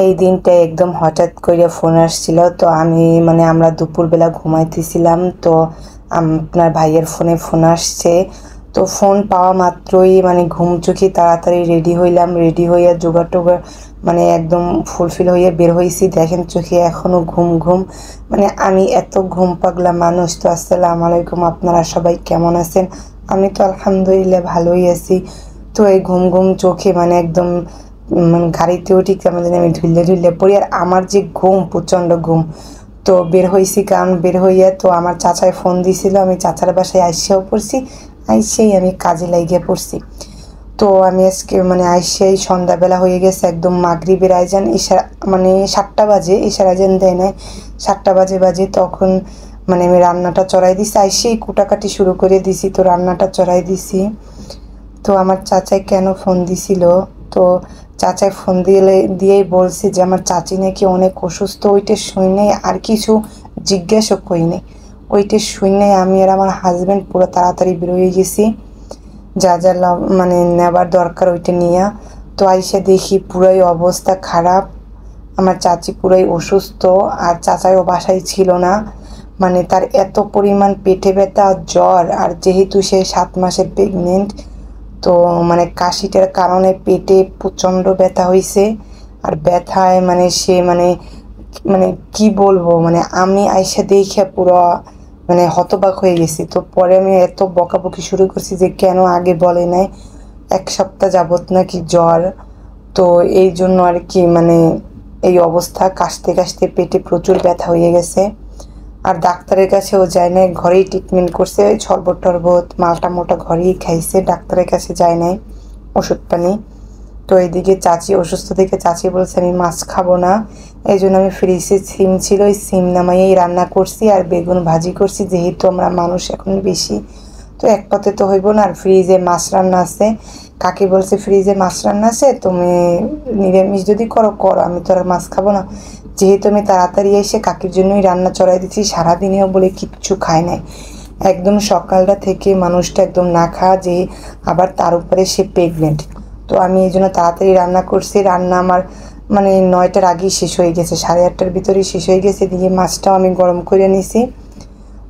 এই দিনটা একদম হঠাৎ করে ফোন আসছিল। তো আমি আমরা দুপুরবেলা ঘুমাইতেছিলাম, তো আপনার ভাইয়ের ফোন আসছে। তো ফোন পাওয়া মাত্রই ঘুম চোখে তাড়াতাড়ি রেডি হইলাম, রেডি হইয়া জোগাড় টোগাড় একদম ফুলফিল হইয়া বের হয়েছি। দেখেন চোখে এখনও ঘুম ঘুম, আমি এত ঘুম পাগলা মানুষ। তো আসসালামু আলাইকুম, আপনারা সবাই কেমন আছেন? আমি তো আলহামদুলিল্লাহ ভালোই আছি। তো এই ঘুম ঘুম চোখে একদম গাড়িতে উঠি কেমন জানি আমি ঢুললে পড়ি, আর আমার যে ঘুম, প্রচণ্ড ঘুম। তো বের হয়েছি, কারণ বের হইয়া তো আমার চাচায় ফোন দিছিল, আমি চাচার বাসায় আইসাও পড়ছি, আইসেই আমি কাজে লাগিয়ে পড়ছি। তো আমি আজকে আইসেই সন্ধ্যাবেলা হয়ে গেছে, একদম মাগরিবের আয়োজন, ইশারা 7টা বাজে, ইশারা আজান দেয় নাই, 7টা বাজে তখন আমি রান্নাটা চড়াই দিছি, আইসেই কুটাকাটি শুরু করে দিছি। তো রান্নাটা চড়াই দিছি। তো আমার চাচাই কেন ফোন দিছিল, তো চাচাই ফোন দিয়েই বলছে যে আমার চাচি নাকি অনেক অসুস্থ। ওইটা শুনে আর কিছু জিজ্ঞাসা করি নাই, ওইটা শুনে আমি আর আমার হাজব্যান্ড পুরো তাড়াতাড়ি বেরোয় গেছি, যা যা নেবার দরকার ওইটা নিয়ে। তো আইসা দেখি পুরাই অবস্থা খারাপ, আমার চাচি পুরাই অসুস্থ, আর চাচাইও বাসায় ছিল না। তার এত পরিমাণ পেটে ব্যথা, জ্বর, আর যেহেতু সে 7 মাসের প্রেগনেন্ট, তো কাশিটার কারণে পেটে প্রচণ্ড ব্যথা হয়েছে। আর ব্যথায় সে কি বলবো, আমি আইসা দেখে পুরো হতবাক হয়ে গেছি। তো পরে আমি এত বকাবকি শুরু করছি যে কেন আগে বলে নাই, 1 সপ্তাহ যাবত নাকি জ্বর। তো এই জন্য আর কি এই অবস্থা, কাশতে কাশতে পেটে প্রচুর ব্যথা হয়ে গেছে। আর ডাক্তারের কাছেও যায় নাই, ঘরেই ট্রিটমেন্ট করছে, ওই শরবত টরবত মালটা মোটা ঘরেই খাইছে, ডাক্তারের কাছে যায় নাই ওষুধ পানি। তো এদিকে চাচি অসুস্থ থেকে চাচি বলছে আমি মাছ খাবো না, এই জন্য আমি ফ্রিজে সিম ছিল, ওই সিম নামাইয়েই রান্না করছি আর বেগুন ভাজি করছি, যেহেতু আমরা মানুষ এখন বেশি, তো এক পথে তো হইব না। আর ফ্রিজে মাছ রান্না আছে, কাকি বলছে ফ্রিজে মাছ রান্না আছে, তুমি নিরামিষ যদি করো, আমি তো আর মাছ খাবো না। যেহেতু আমি তাড়াতাড়ি এসে কাকির জন্যই রান্না চড়াই দিচ্ছি, সারাদিনেও বলে কিচ্ছু খায় নাই, একদম সকালটা থেকে মানুষটা একদম না খাওয়া, যে আবার তার উপরে সে প্রেগনেন্ট। তো আমি এই জন্য তাড়াতাড়ি রান্না করছি, রান্না আমার 9টার আগেই শেষ হয়ে গেছে, 8:30টার ভিতরেই শেষ হয়ে গেছে। দিয়ে মাছটাও আমি গরম করে নিছি।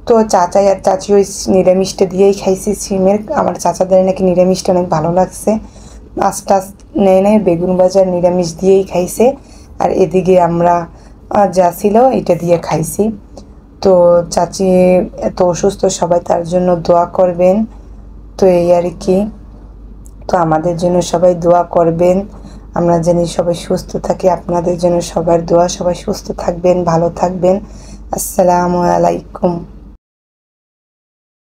তো চাচাই আর চাচি ওই নিরামিষটা দিয়েই খাইছি সিমের, আমার চাচাদের নাকি নিরামিষটা অনেক ভালো লাগছে, মাছটা নেয় বেগুন ভাজা নিরামিষ দিয়েই খাইছে। আর এদিকে আমরা যা ছিল এটা দিয়ে খাইছি। তো চাচি এত অসুস্থ, সবাই তার জন্য দোয়া করবেন। তো এই আর কি, তো আমাদের জন্য সবাই দোয়া করবেন, আমরা জানি সবাই সুস্থ থাকি, আপনাদের জন্য সবার দোয়া, সবাই সুস্থ থাকবেন, ভালো থাকবেন। আসসালামু আলাইকুম।